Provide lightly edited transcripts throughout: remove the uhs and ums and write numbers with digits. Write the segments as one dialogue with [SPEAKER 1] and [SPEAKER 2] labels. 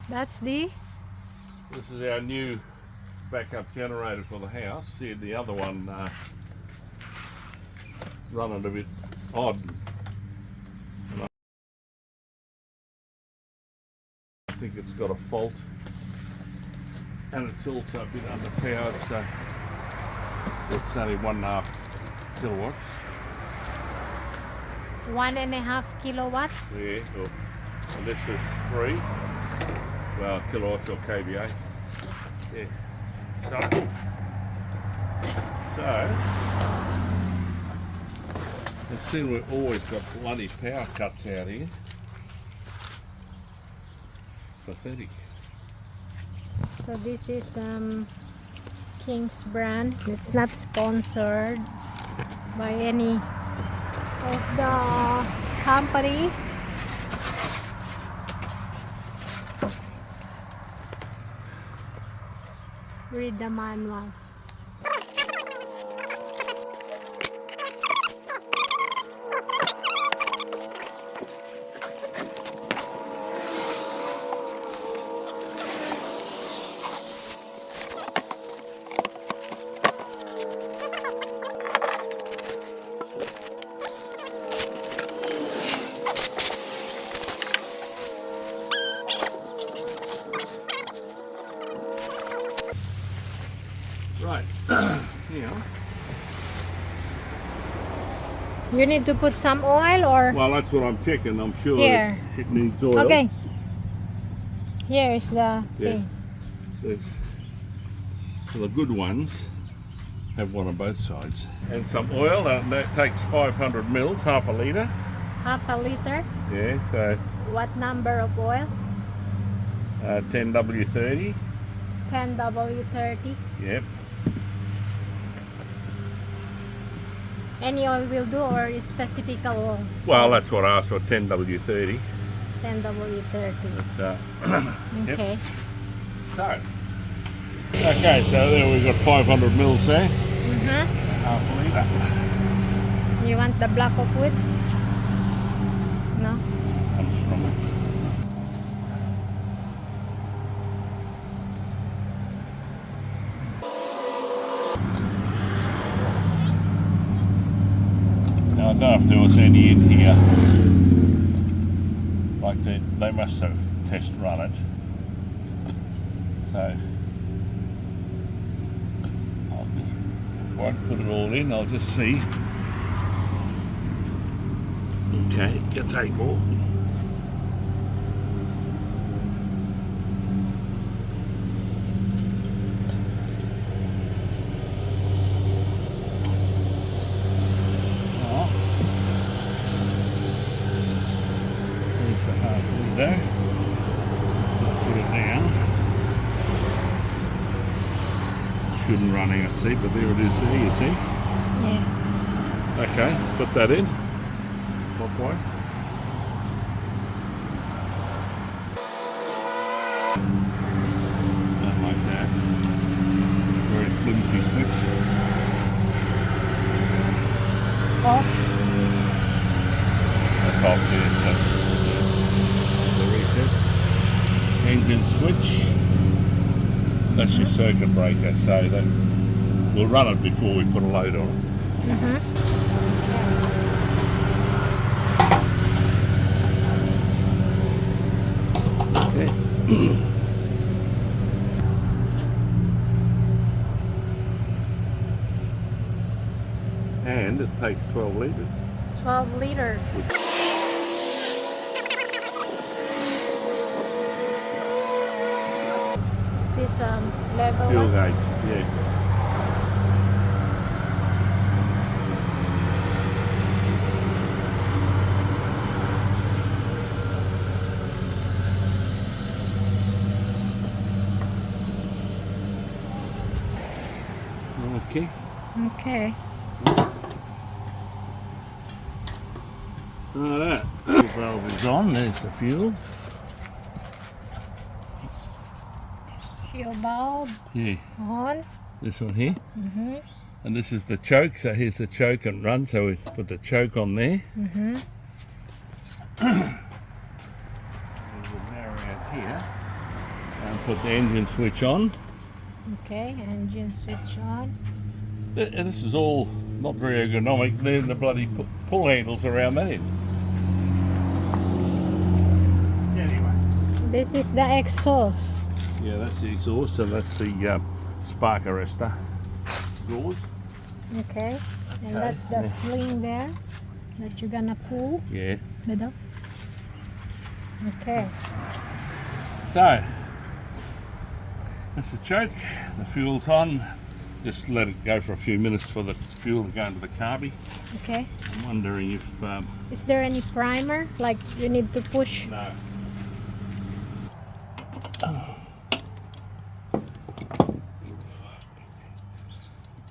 [SPEAKER 1] That's the...
[SPEAKER 2] This is our new backup generator for the house. See, the other one running a bit odd. And I think it's got a fault, and it's also a bit underpowered, so it's only 1.5 kilowatts.
[SPEAKER 1] 1.5 kilowatts.
[SPEAKER 2] Yeah, and this is 3 kilowatts or kVA. Yeah. So it seems we've always got bloody power cuts out here. Pathetic.
[SPEAKER 1] So this is King's brand. It's not sponsored by any of the company. Read the manual.
[SPEAKER 2] Right. Yeah.
[SPEAKER 1] You need to put some oil or...
[SPEAKER 2] Well, that's what I'm checking. I'm sure
[SPEAKER 1] Here.
[SPEAKER 2] it needs oil.
[SPEAKER 1] Okay. Here is the
[SPEAKER 2] Yes.
[SPEAKER 1] thing.
[SPEAKER 2] So the good ones have one on both sides. And some oil, that takes 500 mils, half a litre.
[SPEAKER 1] Half a liter.
[SPEAKER 2] Yeah, so
[SPEAKER 1] What number of oil?
[SPEAKER 2] 10W30.
[SPEAKER 1] 10W30.
[SPEAKER 2] Yep.
[SPEAKER 1] Any oil will do, or is specific oil?
[SPEAKER 2] Well, that's what I asked for, 10W30.
[SPEAKER 1] 10W30.
[SPEAKER 2] But, yep.
[SPEAKER 1] Okay.
[SPEAKER 2] Okay, so there we've got 500 mils there. Half a litre.
[SPEAKER 1] You want the block of wood? No?
[SPEAKER 2] I'm strong. Now, I don't know if there was any in here. Like they must have test run it. So won't put it all in, I'll just see. Okay, you take more. There's the half full there. Let's put it down. Shouldn't run out, see, but there it is there, you see?
[SPEAKER 1] Yeah.
[SPEAKER 2] Okay, put that in. Clockwise. Don't like that. Very flimsy switch.
[SPEAKER 1] Off.
[SPEAKER 2] That's off there, so the reset. Engine switch. That's your circuit breaker, so that we'll run it before we put a load on it. Okay. And it takes 12 litres.
[SPEAKER 1] 12 liters. Is this level
[SPEAKER 2] Fuel
[SPEAKER 1] one?
[SPEAKER 2] gauge, yeah. Okay.
[SPEAKER 1] Okay.
[SPEAKER 2] Alright, the valve is on, there's the fuel.
[SPEAKER 1] Fuel bulb
[SPEAKER 2] Yeah,
[SPEAKER 1] on.
[SPEAKER 2] this one here. And this is the choke, so here's the choke and run, so we put the choke on there. There's a narrow out here. And put the engine switch on.
[SPEAKER 1] Okay, engine switch on.
[SPEAKER 2] This is all not very ergonomic. Leaving the bloody pull handles around that end. Anyway.
[SPEAKER 1] This is the exhaust.
[SPEAKER 2] Yeah, that's the exhaust, and that's the spark arrestor doors.
[SPEAKER 1] Okay, and that's the sling there that you're gonna pull.
[SPEAKER 2] Yeah.
[SPEAKER 1] Better. Okay.
[SPEAKER 2] So that's the choke. The fuel's on. Just let it go for a few minutes for the fuel to go into the carby.
[SPEAKER 1] Okay.
[SPEAKER 2] I'm wondering if
[SPEAKER 1] Is there any primer? Like you need to push?
[SPEAKER 2] no.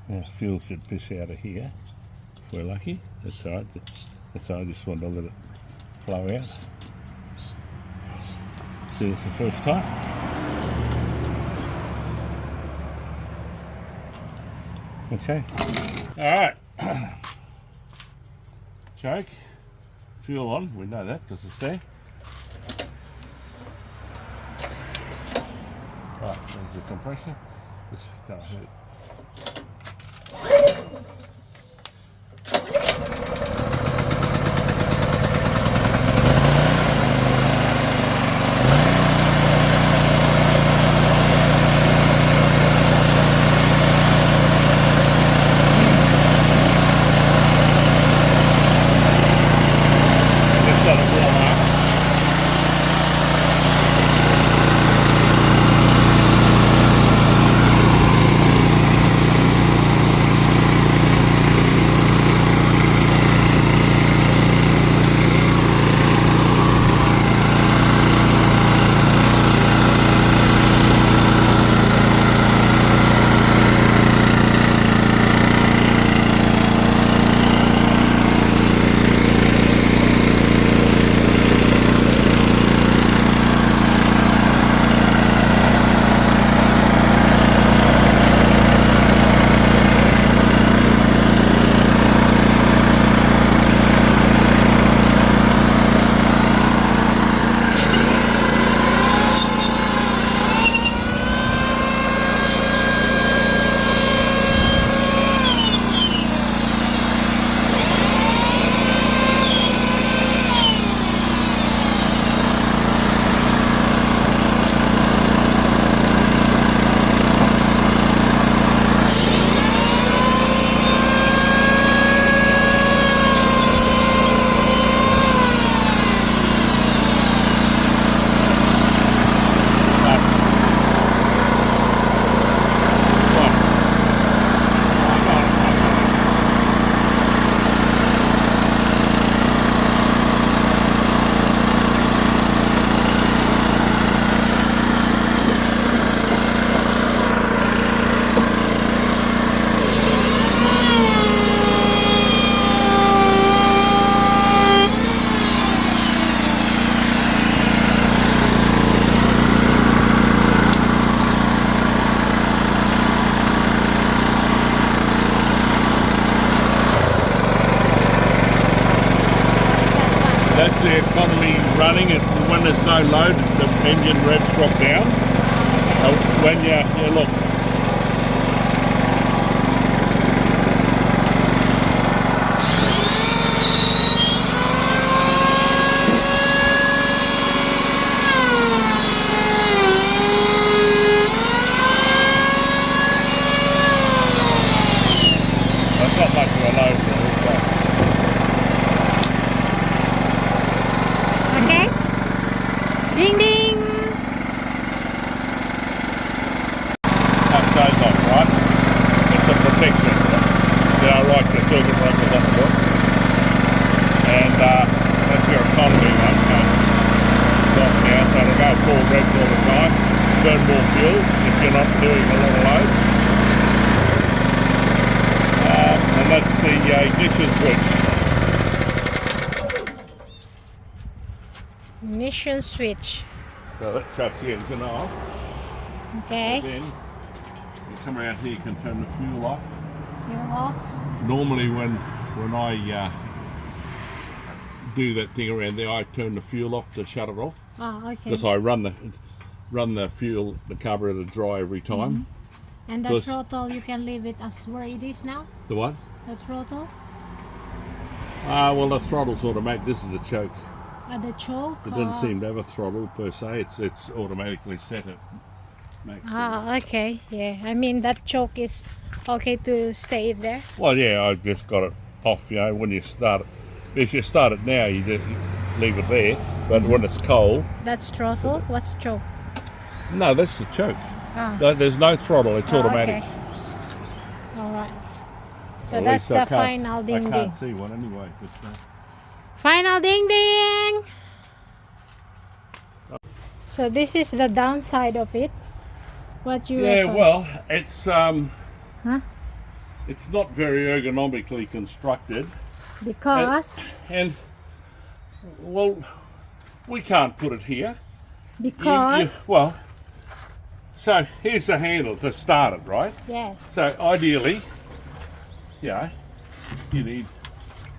[SPEAKER 2] Yeah, fuel should piss out of here if we're lucky. That's all right. That's all right. I just want to let it flow out. See, it's the first time. Okay. All right. Choke. Fuel on. We know that because it's there. Right. There's the compressor. This can't hurt. Just let it warm up. That's the economy running. It, when there's no load, the engine revs drop down. When you look. That's not much of a load for this one.
[SPEAKER 1] Okay. Ding ding.
[SPEAKER 2] That stays on, right? It's a protection. Yeah, right, the circuit breaker's on the book. And that's your economy one. Drop down, so it'll go full revs all the time. Burn more fuel if you're not doing a lot of load. And that's the ignition switch.
[SPEAKER 1] Ignition switch.
[SPEAKER 2] So that shuts the engine off.
[SPEAKER 1] Okay.
[SPEAKER 2] Then you come around here, you can turn the fuel off.
[SPEAKER 1] Fuel off.
[SPEAKER 2] Normally when I do that thing around there, I turn the fuel off to shut it off.
[SPEAKER 1] Oh, okay.
[SPEAKER 2] Because I run run the fuel, the carburetor dry every time.
[SPEAKER 1] And the
[SPEAKER 2] Plus-
[SPEAKER 1] throttle, you can leave it as where it is now?
[SPEAKER 2] The what?
[SPEAKER 1] The throttle?
[SPEAKER 2] Well, the throttle's automatic. This is the choke.
[SPEAKER 1] The choke?
[SPEAKER 2] It doesn't seem to have a throttle per se. It's automatically set at maximum.
[SPEAKER 1] Okay. Yeah. I mean, that choke is okay to stay there.
[SPEAKER 2] Well, yeah, I just got it off. You know, when you start it, if you start it now, you just leave it there. But when it's cold,
[SPEAKER 1] That's throttle? What's choke?
[SPEAKER 2] no, that's the choke.
[SPEAKER 1] Ah.
[SPEAKER 2] There's no throttle. It's automatic.
[SPEAKER 1] Okay. All right. So
[SPEAKER 2] At
[SPEAKER 1] that's
[SPEAKER 2] least I
[SPEAKER 1] the
[SPEAKER 2] can't-
[SPEAKER 1] final ding
[SPEAKER 2] I
[SPEAKER 1] ding.
[SPEAKER 2] can't see one anyway. But,
[SPEAKER 1] Final ding ding! So this is the downside of it. What you
[SPEAKER 2] yeah,
[SPEAKER 1] reckon?
[SPEAKER 2] well, it's
[SPEAKER 1] Huh?
[SPEAKER 2] it's not very ergonomically constructed,
[SPEAKER 1] Because
[SPEAKER 2] and well, we can't put it here.
[SPEAKER 1] because
[SPEAKER 2] Well, so here's the handle to start it, right?
[SPEAKER 1] yeah.
[SPEAKER 2] So ideally, you know, you need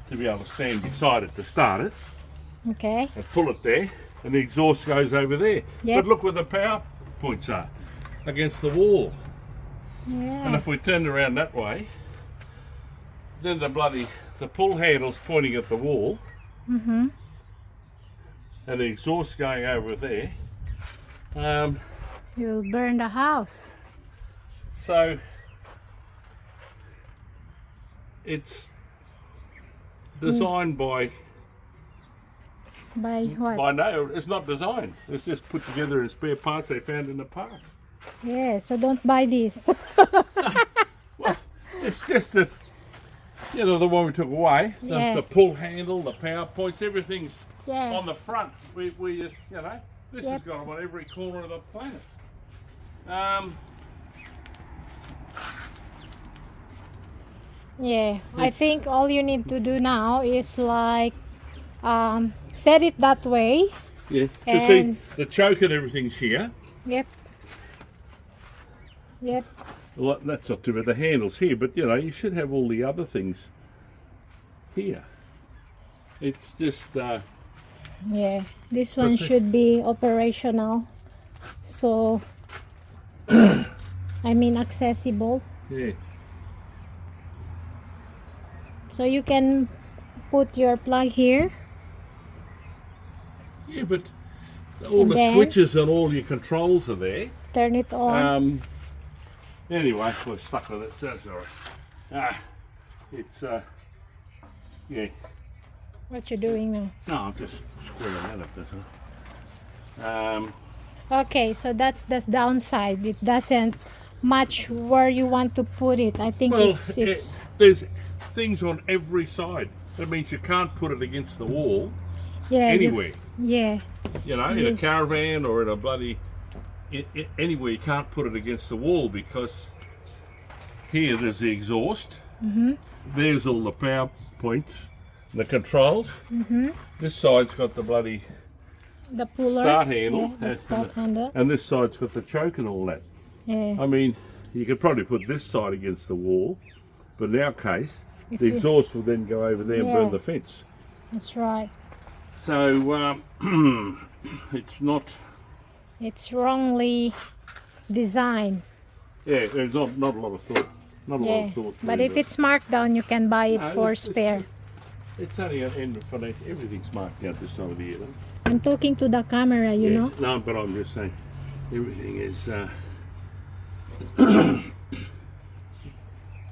[SPEAKER 2] to be able to stand beside it to start it
[SPEAKER 1] Okay.
[SPEAKER 2] and pull it there, and the exhaust goes over there.
[SPEAKER 1] Yep.
[SPEAKER 2] But look where the power points are, against the wall. And
[SPEAKER 1] Yeah.
[SPEAKER 2] if we turned around that way, then the pull handle's pointing at the wall, and the exhaust going over there.
[SPEAKER 1] You'll burn the house.
[SPEAKER 2] So it's designed by
[SPEAKER 1] what?
[SPEAKER 2] no, it's not designed. It's just put together in spare parts they found in the park.
[SPEAKER 1] Yeah. So don't buy this.
[SPEAKER 2] Well, it's just that, you know, the one we took away,
[SPEAKER 1] Yeah.
[SPEAKER 2] the pull handle, the power points, everything's
[SPEAKER 1] Yeah.
[SPEAKER 2] on the front. We you know, this has
[SPEAKER 1] Yep.
[SPEAKER 2] got them on every corner of the planet.
[SPEAKER 1] Yeah. I think all you need to do now is like set it that way.
[SPEAKER 2] Yeah. You see,
[SPEAKER 1] And-
[SPEAKER 2] the choke and everything's here.
[SPEAKER 1] Yep. Yep.
[SPEAKER 2] Well, that's not too bad. The handle's here, but you know, you should have all the other things here. It's just,
[SPEAKER 1] Yeah. This one should be operational. So I mean accessible.
[SPEAKER 2] yeah.
[SPEAKER 1] So you can put your plug here.
[SPEAKER 2] Yeah, but all
[SPEAKER 1] And
[SPEAKER 2] the
[SPEAKER 1] then-
[SPEAKER 2] switches and all your controls are there.
[SPEAKER 1] Turn it on.
[SPEAKER 2] Anyway, we're stuck with it, so sorry. It's, yeah.
[SPEAKER 1] What you doing now?
[SPEAKER 2] No, I'm just squirreling that up, that's all.
[SPEAKER 1] Okay, so that's the downside. It doesn't match where you want to put it. I think
[SPEAKER 2] Well,
[SPEAKER 1] it's
[SPEAKER 2] there's things on every side. That means you can't put it against the wall
[SPEAKER 1] yeah.
[SPEAKER 2] anywhere.
[SPEAKER 1] Yeah.
[SPEAKER 2] You know, in a caravan or in a bloody anywhere, you can't put it against the wall because here there's the exhaust. There's all the power points, the controls. This side's got the bloody
[SPEAKER 1] The puller.
[SPEAKER 2] start handle,
[SPEAKER 1] Yeah, the start handle.
[SPEAKER 2] and this side's got the choke and all that.
[SPEAKER 1] Yeah.
[SPEAKER 2] I mean, you could probably put this side against the wall, but in our case,
[SPEAKER 1] If
[SPEAKER 2] the
[SPEAKER 1] you-
[SPEAKER 2] exhaust will then go over there and
[SPEAKER 1] Yeah.
[SPEAKER 2] burn the fence.
[SPEAKER 1] That's right.
[SPEAKER 2] So it's not.
[SPEAKER 1] It's wrongly designed.
[SPEAKER 2] Yeah, there's not a lot of thought. Not a lot
[SPEAKER 1] Yeah.
[SPEAKER 2] of thought.
[SPEAKER 1] But
[SPEAKER 2] put
[SPEAKER 1] if
[SPEAKER 2] into
[SPEAKER 1] it's marked down, you can buy it
[SPEAKER 2] No,
[SPEAKER 1] for
[SPEAKER 2] it's-
[SPEAKER 1] spare.
[SPEAKER 2] it's only an end of financial. Everything's marked out this time of the year. Though.
[SPEAKER 1] I'm talking to the camera, you
[SPEAKER 2] Yeah.
[SPEAKER 1] know.
[SPEAKER 2] No, but I'm just saying, everything is.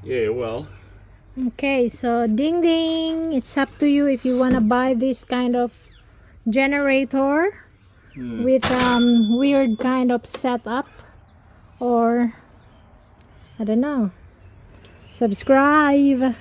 [SPEAKER 2] Yeah, well,
[SPEAKER 1] Okay, so ding ding. It's up to you if you want to buy this kind of generator with weird kind of setup, or I don't know. Subscribe.